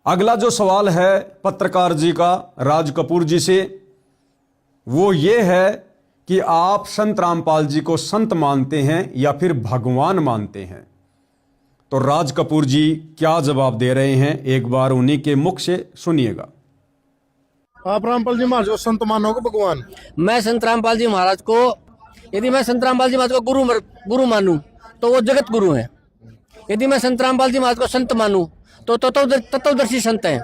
अगला जो सवाल है पत्रकार जी का राज कपूर जी से, वो ये है कि आप संत रामपाल जी को संत मानते हैं या फिर भगवान मानते हैं। तो राज कपूर जी क्या जवाब दे रहे हैं, एक बार उन्हीं के मुख से सुनिएगा। आप रामपाल जी महाराज को संत मानोगे भगवान? मैं संत रामपाल जी महाराज को, यदि मैं संत रामपाल जी महाराज को गुरु मानूं तो वो जगत गुरु हैं। यदि मैं संत रामपाल जी महाराज को संत मानूं तो तत्वदर्शी संत हैं।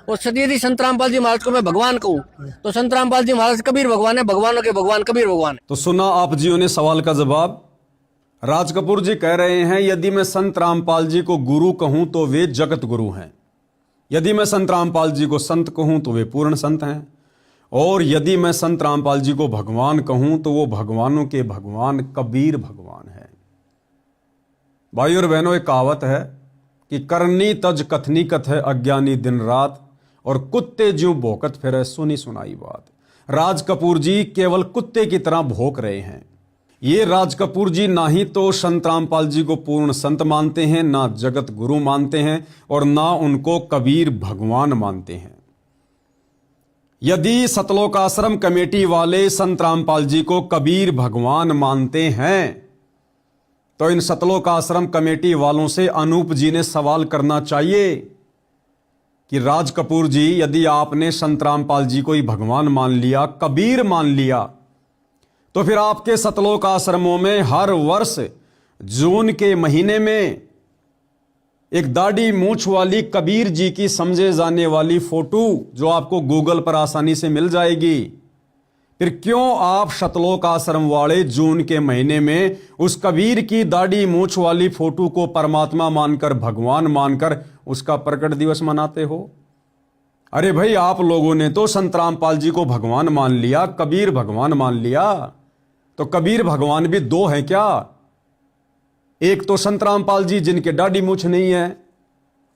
और यदि संत रामपाल जी महाराज को मैं भगवान कहूं तो संत रामपाल जी महाराज कबीर भगवान है, भगवानों के भगवान कबीर भगवान है। तो सुना आप जियों ने सवाल का जवाब। राज कपूर जी कह रहे हैं यदि मैं संत रामपाल जी को गुरु कहूं तो वे जगत गुरु हैं, यदि मैं संत रामपाल जी को संत कहूं तो वे पूर्ण संत हैं, और यदि मैं संत रामपाल जी को भगवान कहूं तो वो भगवानों के भगवान कबीर भगवान है। भाई और बहनों, एक कहावत है कि करनी तज कथनी कथ है अज्ञानी दिन रात, और कुत्ते ज्यों भौंकत फिरे सुनी सुनाई बात। राज कपूर जी केवल कुत्ते की तरह भौंक रहे हैं। ये राज कपूर जी ना ही तो संत रामपाल जी को पूर्ण संत मानते हैं, ना जगत गुरु मानते हैं, और ना उनको कबीर भगवान मानते हैं। यदि सतलोक आश्रम कमेटी वाले संत रामपाल जी को कबीर भगवान मानते हैं तो इन सतलोक आश्रम कमेटी वालों से अनूप जी ने सवाल करना चाहिए कि राज कपूर जी, यदि आपने संत रामपाल जी को ही भगवान मान लिया, कबीर मान लिया, तो फिर आपके सतलोक आश्रमों में हर वर्ष जून के महीने में एक दाढ़ी मूछ वाली कबीर जी की समझे जाने वाली फोटो जो आपको गूगल पर आसानी से मिल जाएगी, फिर क्यों आप सतलोक आश्रम वाले जून के महीने में उस कबीर की दाढ़ी मूछ वाली फोटो को परमात्मा मानकर, भगवान मानकर उसका प्रकट दिवस मनाते हो? अरे भाई, आप लोगों ने तो संत रामपाल जी को भगवान मान लिया, कबीर भगवान मान लिया, तो कबीर भगवान भी दो हैं क्या? एक तो संत रामपाल जी जिनके दाढ़ी मूछ नहीं है,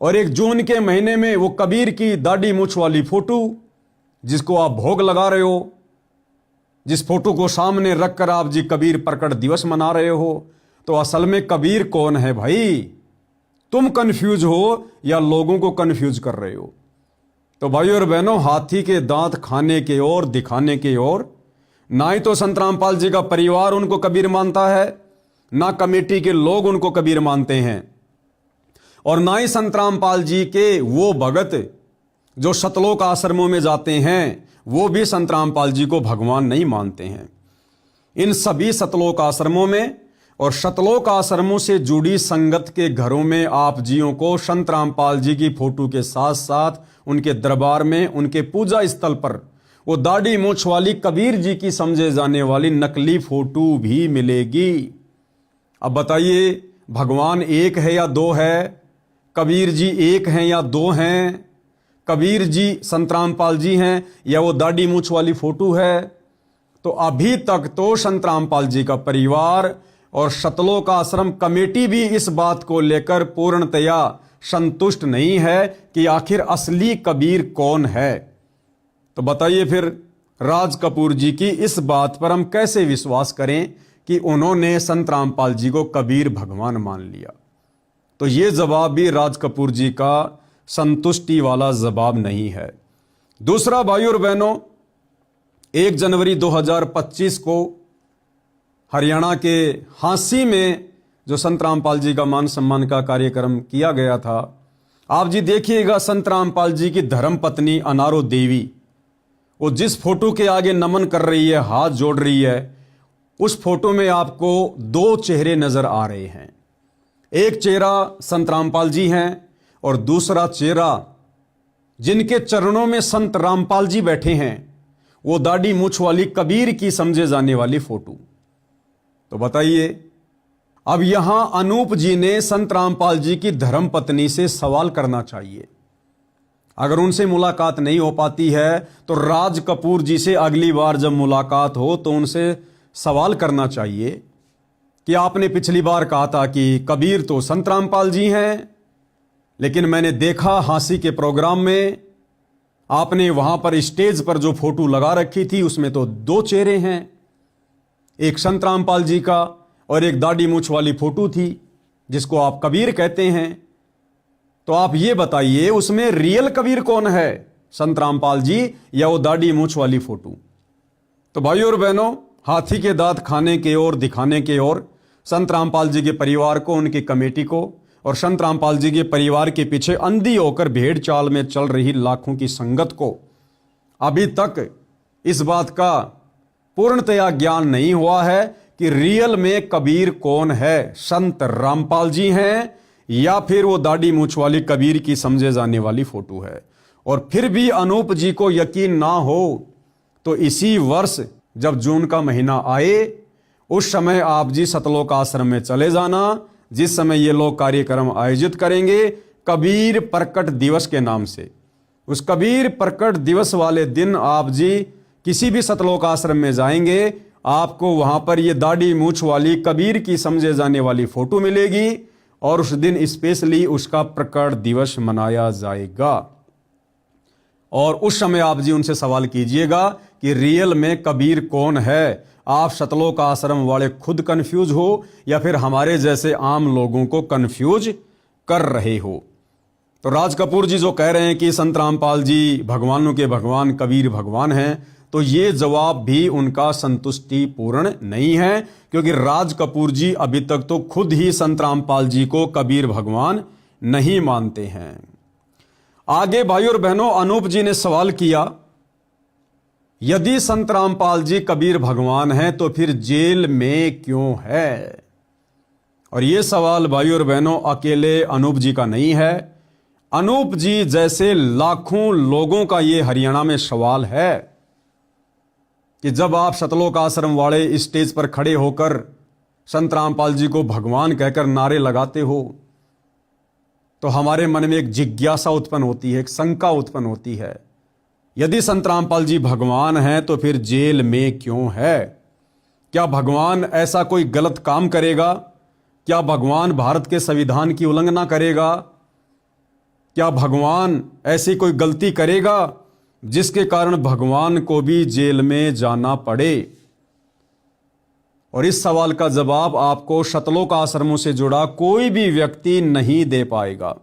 और एक जून के महीने में वो कबीर की दाढ़ी मूछ वाली फोटो जिसको आप भोग लगा रहे हो, जिस फोटो को सामने रखकर आप जी कबीर प्रकट दिवस मना रहे हो। तो असल में कबीर कौन है भाई? तुम कंफ्यूज हो या लोगों को कंफ्यूज कर रहे हो? तो भाई और बहनों, हाथी के दांत खाने के और दिखाने के और, ना ही तो संत रामपाल जी का परिवार उनको कबीर मानता है, ना कमेटी के लोग उनको कबीर मानते हैं, और ना ही संत रामपाल जी के वो भगत जो सतलोक आश्रमों में जाते हैं वो भी संत रामपाल जी को भगवान नहीं मानते हैं। इन सभी सतलोक आश्रमों में और सतलोक आश्रमों से जुड़ी संगत के घरों में आप जियों को संत रामपाल जी की फोटो के साथ साथ उनके दरबार में, उनके पूजा स्थल पर वो दाढ़ी मूछ वाली कबीर जी की समझे जाने वाली नकली फोटो भी मिलेगी। अब बताइए, भगवान एक है या दो है? कबीर जी एक हैं या दो हैं? कबीर जी संत रामपाल जी हैं या वो दाढ़ी मूछ वाली फोटो है? तो अभी तक तो संत रामपाल जी का परिवार और सतलोक आश्रम कमेटी भी इस बात को लेकर पूर्णतया संतुष्ट नहीं है कि आखिर असली कबीर कौन है। तो बताइए फिर राज कपूर जी की इस बात पर हम कैसे विश्वास करें कि उन्होंने संत रामपाल जी को कबीर भगवान मान लिया? तो ये जवाब भी राज कपूर जी का संतुष्टि वाला जवाब नहीं है। दूसरा, भाई और बहनों, 1 जनवरी 2025 को हरियाणा के हांसी में जो संत रामपाल जी का मान सम्मान का कार्यक्रम किया गया था, आप जी देखिएगा, संत रामपाल जी की धर्मपत्नी अनारो देवी वो जिस फोटो के आगे नमन कर रही है, हाथ जोड़ रही है, उस फोटो में आपको 2 चेहरे नजर आ रहे हैं। एक चेहरा संत रामपाल जी हैं और दूसरा चेहरा जिनके चरणों में संत रामपाल जी बैठे हैं, वो दाढ़ी मूछ वाली कबीर की समझे जाने वाली फोटो। तो बताइए, अब यहां अनूप जी ने संत रामपाल जी की धर्मपत्नी से सवाल करना चाहिए। अगर उनसे मुलाकात नहीं हो पाती है तो राज कपूर जी से अगली बार जब मुलाकात हो तो उनसे सवाल करना चाहिए कि आपने पिछली बार कहा था कि कबीर तो संत रामपाल जी हैं, लेकिन मैंने देखा हांसी के प्रोग्राम में आपने वहां पर स्टेज पर जो फोटो लगा रखी थी उसमें तो 2 चेहरे हैं, एक संत रामपाल जी का और एक दाढ़ी मूछ वाली फोटो थी जिसको आप कबीर कहते हैं। तो आप ये बताइए उसमें रियल कबीर कौन है, संत रामपाल जी या वो दाढ़ी मूंछ वाली फोटो? तो भाइयों और बहनों, हाथी के दांत खाने के ओर दिखाने के ओर संत रामपाल जी के परिवार को, उनकी कमेटी को और संत रामपाल जी के परिवार के पीछे अंधी होकर भेड़ चाल में चल रही लाखों की संगत को अभी तक इस बात का पूर्णतया ज्ञान नहीं हुआ है कि रियल में कबीर कौन है, संत रामपाल जी हैं या फिर वो दाढ़ी मूंछ वाली कबीर की समझे जाने वाली फोटो है। और फिर भी अनूप जी को यकीन ना हो तो इसी वर्ष जब जून का महीना आए उस समय आप जी सतलोक आश्रम में चले जाना, जिस समय ये लोग कार्यक्रम आयोजित करेंगे कबीर प्रकट दिवस के नाम से। उस कबीर प्रकट दिवस वाले दिन आप जी किसी भी सतलोक आश्रम में जाएंगे, आपको वहां पर ये दाढ़ी मूंछ वाली कबीर की समझे जाने वाली फोटो मिलेगी और उस दिन स्पेशली उसका प्रकट दिवस मनाया जाएगा। और उस समय आप जी उनसे सवाल कीजिएगा कि रियल में कबीर कौन है। आप सतलोक आश्रम वाले खुद कंफ्यूज हो या फिर हमारे जैसे आम लोगों को कंफ्यूज कर रहे हो। तो राज कपूर जी जो कह रहे हैं कि संत रामपाल जी भगवानों के भगवान कबीर भगवान हैं, तो ये जवाब भी उनका संतुष्टि पूर्ण नहीं है, क्योंकि राज कपूर जी अभी तक तो खुद ही संत रामपाल जी को कबीर भगवान नहीं मानते हैं। आगे भाइयों और बहनों, अनूप जी ने सवाल किया, यदि संत रामपाल जी कबीर भगवान हैं तो फिर जेल में क्यों है? और यह सवाल भाइयों और बहनों अकेले अनूप जी का नहीं है, अनूप जी जैसे लाखों लोगों का यह हरियाणा में सवाल है कि जब आप सतलोक आश्रम वाले स्टेज पर खड़े होकर संत रामपाल जी को भगवान कहकर नारे लगाते हो तो हमारे मन में एक जिज्ञासा उत्पन्न होती है, एक शंका उत्पन्न होती है, यदि संत रामपाल जी भगवान हैं तो फिर जेल में क्यों है? क्या भगवान ऐसा कोई गलत काम करेगा? क्या भगवान भारत के संविधान की उल्लंघना करेगा? क्या भगवान ऐसी कोई गलती करेगा जिसके कारण भगवान को भी जेल में जाना पड़े? और इस सवाल का जवाब आपको सतलोक आश्रमों से जुड़ा कोई भी व्यक्ति नहीं दे पाएगा।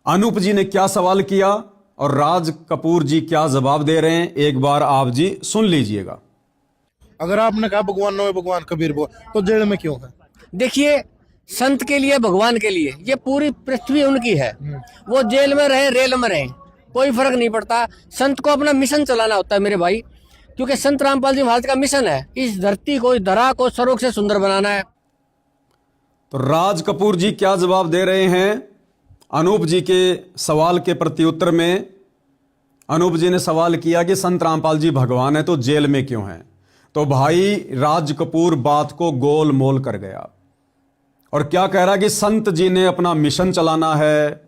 अनूप जी ने क्या सवाल किया और राज कपूर जी क्या जवाब दे रहे हैं, एक बार आप जी सुन लीजिएगा। अगर आपने कहा भगवान नो है भगवान कबीर भगवान, तो जेल में क्यों है? देखिए, संत के लिए, भगवान के लिए ये पूरी पृथ्वी उनकी है। वो जेल में रहे, रेल में रहे, कोई फर्क नहीं पड़ता। संत को अपना मिशन चलाना होता है मेरे भाई, क्योंकि संत रामपाल जी महाराज का मिशन है इस धरती को, इस धरा को सरोग से सुंदर बनाना है। तो राज कपूर जी क्या जवाब दे रहे हैं अनूप जी के सवाल के प्रत्युत्तर में? अनूप जी ने सवाल किया कि संत रामपाल जी भगवान है तो जेल में क्यों हैं? तो भाई राज कपूर बात को गोल मोल कर गया और क्या कह रहा कि संत जी ने अपना मिशन चलाना है,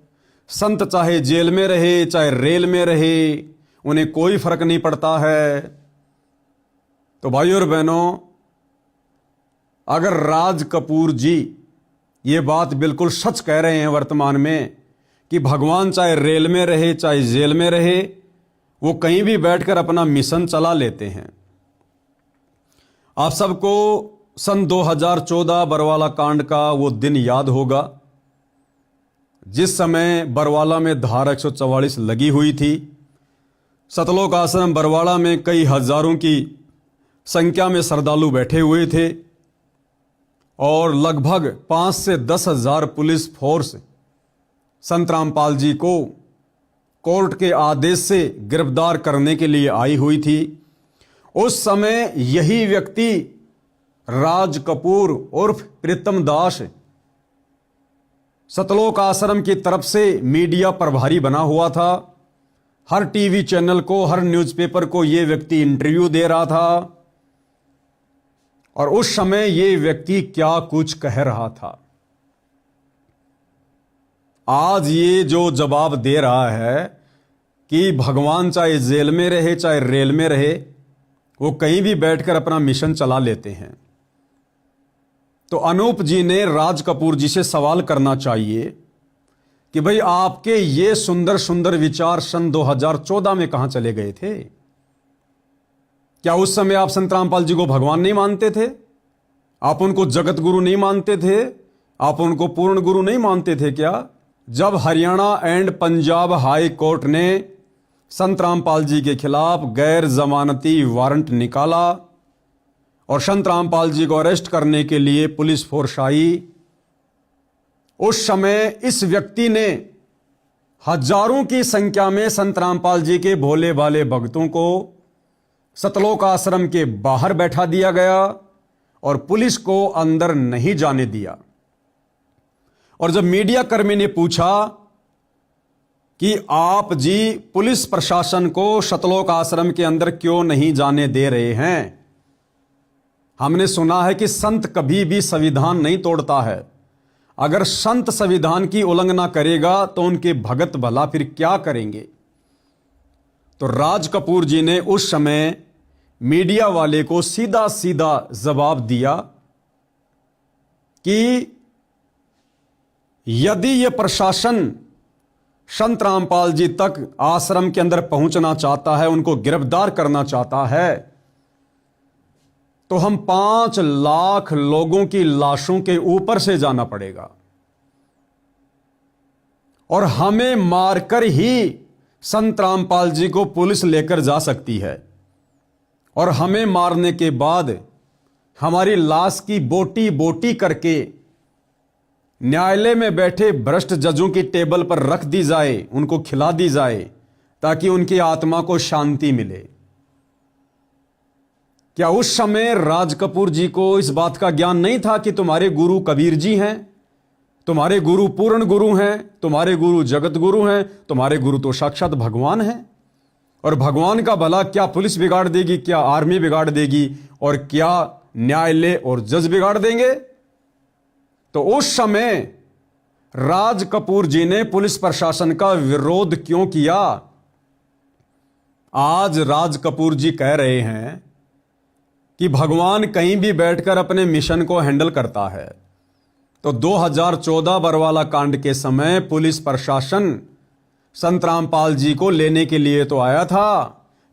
संत चाहे जेल में रहे चाहे रेल में रहे उन्हें कोई फर्क नहीं पड़ता है। तो भाइयों और बहनों, अगर राज कपूर जी ये बात बिल्कुल सच कह रहे हैं वर्तमान में कि भगवान चाहे रेल में रहे चाहे जेल में रहे वो कहीं भी बैठकर अपना मिशन चला लेते हैं। आप सबको सन 2014 बरवाला कांड का वो दिन याद होगा जिस समय बरवाला में धारा 144 लगी हुई थी। सतलोक आश्रम बरवाला में कई हजारों की संख्या में श्रद्धालु बैठे हुए थे और लगभग 5 से 10 हजार पुलिस फोर्स संत रामपाल जी को कोर्ट के आदेश से गिरफ्तार करने के लिए आई हुई थी। उस समय यही व्यक्ति राज कपूर उर्फ प्रीतम दास सतलोक आश्रम की तरफ से मीडिया प्रभारी बना हुआ था। हर टीवी चैनल को, हर न्यूज़पेपर को यह व्यक्ति इंटरव्यू दे रहा था और उस समय यह व्यक्ति क्या कुछ कह रहा था। आज ये जो जवाब दे रहा है कि भगवान चाहे जेल में रहे चाहे रेल में रहे वो कहीं भी बैठकर अपना मिशन चला लेते हैं। तो अनूप जी ने राज कपूर जी से सवाल करना चाहिए कि भाई आपके ये सुंदर सुंदर विचार सन 2014 में कहां चले गए थे? क्या उस समय आप संत रामपाल जी को भगवान नहीं मानते थे? आप उनको जगत गुरु नहीं मानते थे? आप उनको पूर्ण गुरु नहीं मानते थे क्या? जब Haryana and Punjab high court ने संत रामपाल जी के खिलाफ गैर जमानती वारंट निकाला और संत रामपाल जी को अरेस्ट करने के लिए पुलिस फोर्स आई, उस समय इस व्यक्ति ने हजारों की संख्या में संत रामपाल जी के भोले भाले भक्तों को सतलोक आश्रम के बाहर बैठा दिया गया और पुलिस को अंदर नहीं जाने दिया। और जब मीडिया कर्मी ने पूछा कि आप जी पुलिस प्रशासन को सतलोक आश्रम के अंदर क्यों नहीं जाने दे रहे हैं, हमने सुना है कि संत कभी भी संविधान नहीं तोड़ता है। अगर संत संविधान की उल्लंघना करेगा तो उनके भगत भला फिर क्या करेंगे। तो राज कपूर जी ने उस समय मीडिया वाले को सीधा सीधा जवाब दिया कि यदि यह प्रशासन संत रामपाल जी तक आश्रम के अंदर पहुंचना चाहता है, उनको गिरफ्तार करना चाहता है, तो हम 5 लाख लोगों की लाशों के ऊपर से जाना पड़ेगा और हमें मारकर ही संत रामपाल जी को पुलिस लेकर जा सकती है और हमें मारने के बाद हमारी लाश की बोटी बोटी करके न्यायालय में बैठे भ्रष्ट जजों की टेबल पर रख दी जाए, उनको खिला दी जाए ताकि उनकी आत्मा को शांति मिले। क्या उस समय राज कपूर जी को इस बात का ज्ञान नहीं था कि तुम्हारे गुरु कबीर जी हैं, तुम्हारे गुरु पूर्ण गुरु हैं, तुम्हारे गुरु जगत गुरु हैं, तुम्हारे गुरु तो साक्षात भगवान हैं और भगवान का भला क्या पुलिस बिगाड़ देगी, क्या आर्मी बिगाड़ देगी और क्या न्यायालय और जज बिगाड़ देंगे। तो उस समय राज कपूर जी ने पुलिस प्रशासन का विरोध क्यों किया। आज राज कपूर जी कह रहे हैं कि भगवान कहीं भी बैठकर अपने मिशन को हैंडल करता है। तो 2014 बरवाला कांड के समय पुलिस प्रशासन संत रामपाल जी को लेने के लिए तो आया था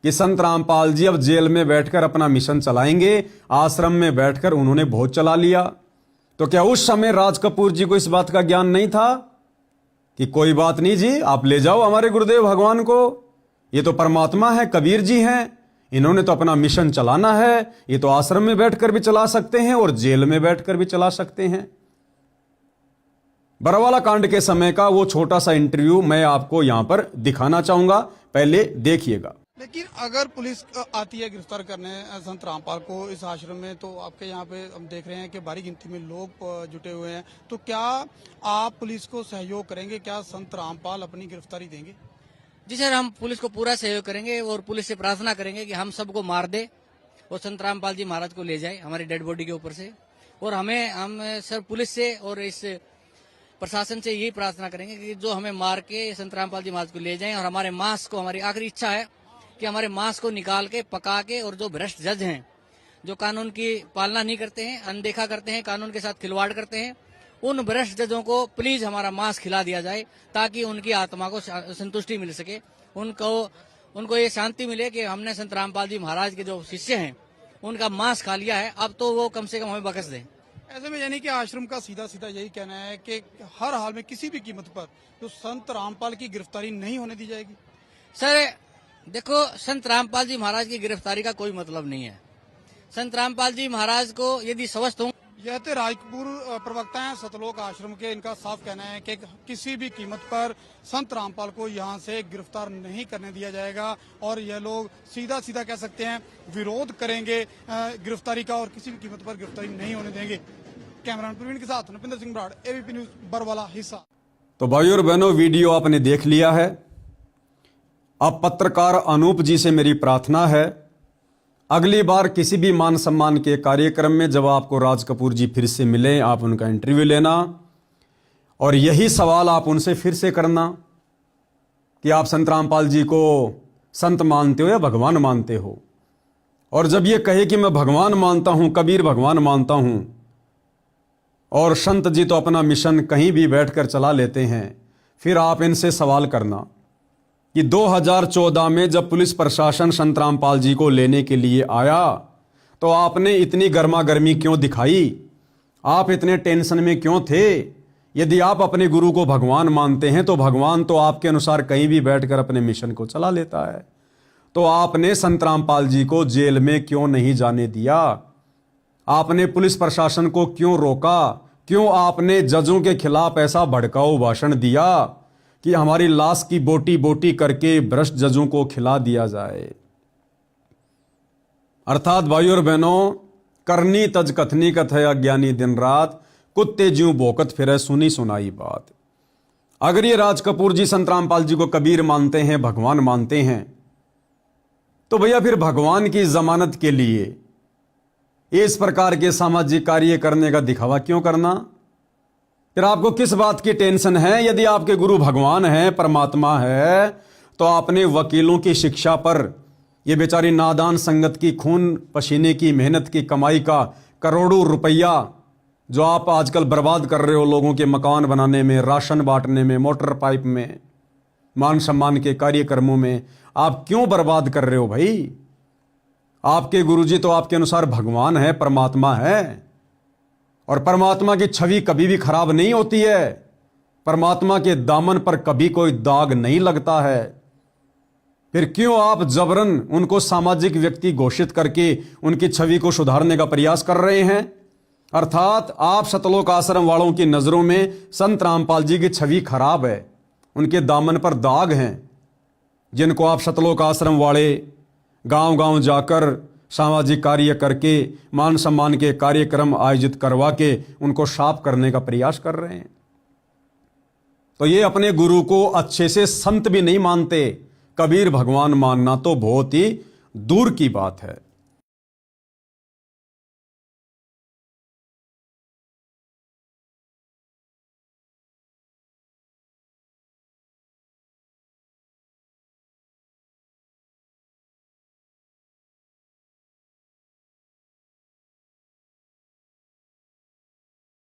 कि संत रामपाल जी अब जेल में बैठकर अपना मिशन चलाएंगे, आश्रम में बैठकर उन्होंने भोज चला लिया। तो क्या उस समय राज कपूर जी को इस बात का ज्ञान नहीं था कि कोई बात नहीं जी, आप ले जाओ हमारे गुरुदेव भगवान को, ये तो परमात्मा है, कबीर जी हैं, इन्होंने तो अपना मिशन चलाना है, ये तो आश्रम में बैठकर भी चला सकते हैं और जेल में बैठकर भी चला सकते हैं। बरवाला कांड के समय का वो छोटा सा इंटरव्यू मैं आपको यहां पर दिखाना चाहूंगा, पहले देखिएगा। लेकिन अगर पुलिस आती है गिरफ्तार करने संत रामपाल को इस आश्रम में, तो आपके यहाँ पे हम देख रहे हैं कि भारी गिनती में लोग जुटे हुए हैं, तो क्या आप पुलिस को सहयोग करेंगे, क्या संत रामपाल अपनी गिरफ्तारी देंगे? जी सर, हम पुलिस को पूरा सहयोग करेंगे और पुलिस से प्रार्थना करेंगे कि हम सबको मार दे और संत रामपाल जी महाराज को ले जाए हमारी डेड बॉडी के ऊपर से। और हम सर पुलिस से और इस प्रशासन से यही प्रार्थना करेंगे कि जो हमें मार के संत रामपाल जी महाराज को ले जाएं और हमारे मांस को, हमारी आखिरी इच्छा है कि हमारे मांस को निकाल के पका के, और जो भ्रष्ट जज हैं जो कानून की पालना नहीं करते हैं, अनदेखा करते हैं, कानून के साथ खिलवाड़ करते हैं, उन भ्रष्ट जजों को प्लीज हमारा मांस खिला दिया जाए ताकि उनकी आत्मा को संतुष्टि मिल सके, उनको ये शांति मिले कि हमने संत रामपाल जी महाराज के जो शिष्य हैं उनका मांस खा लिया है, अब तो वो कम से कम हमें बख्श दें। ऐसे में यानी कि आश्रम का सीधा सीधा यही कहना है कि हर हाल में किसी भी कीमत पर जो संत रामपाल की गिरफ्तारी नहीं होने दी जाएगी। सर देखो, संत रामपाल जी महाराज की गिरफ्तारी का कोई मतलब नहीं है। संत रामपाल जी महाराज को यदि स्वस्थ हों, यह तो राज कपूर प्रवक्ता हैं सतलोक आश्रम के, इनका साफ कहना है कि किसी भी कीमत पर संत रामपाल को यहां से गिरफ्तार नहीं करने दिया जाएगा और यह लोग सीधा सीधा कह सकते हैं विरोध करेंगे गिरफ्तारी का और किसी भी कीमत पर गिरफ्तारी नहीं होने देंगे। कैमरामैन प्रवीण के साथ नृपिंदर सिंह बराड़, एबीपी न्यूज, बरवाला हिस्सा। तो भाइयों और बहनों, वीडियो आपने देख लिया है। अब पत्रकार अनूप जी से मेरी प्रार्थना है, अगली बार किसी भी मान सम्मान के कार्यक्रम में जब आपको राज कपूर जी फिर से मिलें, आप उनका इंटरव्यू लेना और यही सवाल आप उनसे फिर से करना कि आप संत रामपाल जी को संत मानते हो या भगवान मानते हो। और जब ये कहे कि मैं भगवान मानता हूं, कबीर भगवान मानता हूं, और संत जी तो अपना मिशन कहीं भी बैठकर चला लेते हैं, फिर आप इनसे सवाल करना कि 2014 में जब पुलिस प्रशासन संत रामपाल जी को लेने के लिए आया तो आपने इतनी गर्मा गर्मी क्यों दिखाई, आप इतने टेंशन में क्यों थे, यदि आप अपने गुरु को भगवान मानते हैं तो भगवान तो आपके अनुसार कहीं भी बैठकर अपने मिशन को चला लेता है। तो आपने संत रामपाल जी को जेल में क्यों नहीं जाने दिया? आपने पुलिस प्रशासन को क्यों रोका? क्यों आपने जजों के खिलाफ ऐसा भड़काऊ भाषण दिया कि हमारी लाश की बोटी बोटी करके भ्रष्ट जजों को खिला दिया जाए? अर्थात भाइयों और बहनों, करनी तज कथनी कथ है अज्ञानी दिन रात, कुत्ते ज्यों भोकत फिरे सुनी सुनाई बात। अगर ये राज कपूर जी संत रामपाल जी को कबीर मानते हैं, भगवान मानते हैं, तो भैया फिर भगवान की जमानत के लिए इस प्रकार के सामाजिक कार्य करने का दिखावा क्यों करना? फिर आपको किस बात की टेंशन है? यदि आपके गुरु भगवान है, परमात्मा है, तो आपने वकीलों की शिक्षा पर ये बेचारी नादान संगत की खून पसीने की मेहनत की कमाई का करोड़ों रुपया जो आप आजकल बर्बाद कर रहे हो लोगों के मकान बनाने में, राशन बांटने में, मोटर पाइप में, मान सम्मान के कार्यक्रमों में, आप क्यों बर्बाद कर रहे हो भाई? आपके गुरुजी तो आपके अनुसार भगवान है, परमात्मा है, और परमात्मा की छवि कभी भी खराब नहीं होती है। परमात्मा के दामन पर कभी कोई दाग नहीं लगता है। फिर क्यों आप जबरन उनको सामाजिक व्यक्ति घोषित करके उनकी छवि को सुधारने का प्रयास कर रहे हैं? अर्थात आप सतलोक आश्रम वालों की नजरों में संत रामपाल जी की छवि खराब है, उनके दामन पर दाग हैं, जिनको आप सतलोक आश्रम वाले गांव-गांव जाकर सामाजिक कार्य करके मान सम्मान के कार्यक्रम आयोजित करवा के उनको साफ करने का प्रयास कर रहे हैं। तो ये अपने गुरु को अच्छे से संत भी नहीं मानते, कबीर भगवान मानना तो बहुत ही दूर की बात है।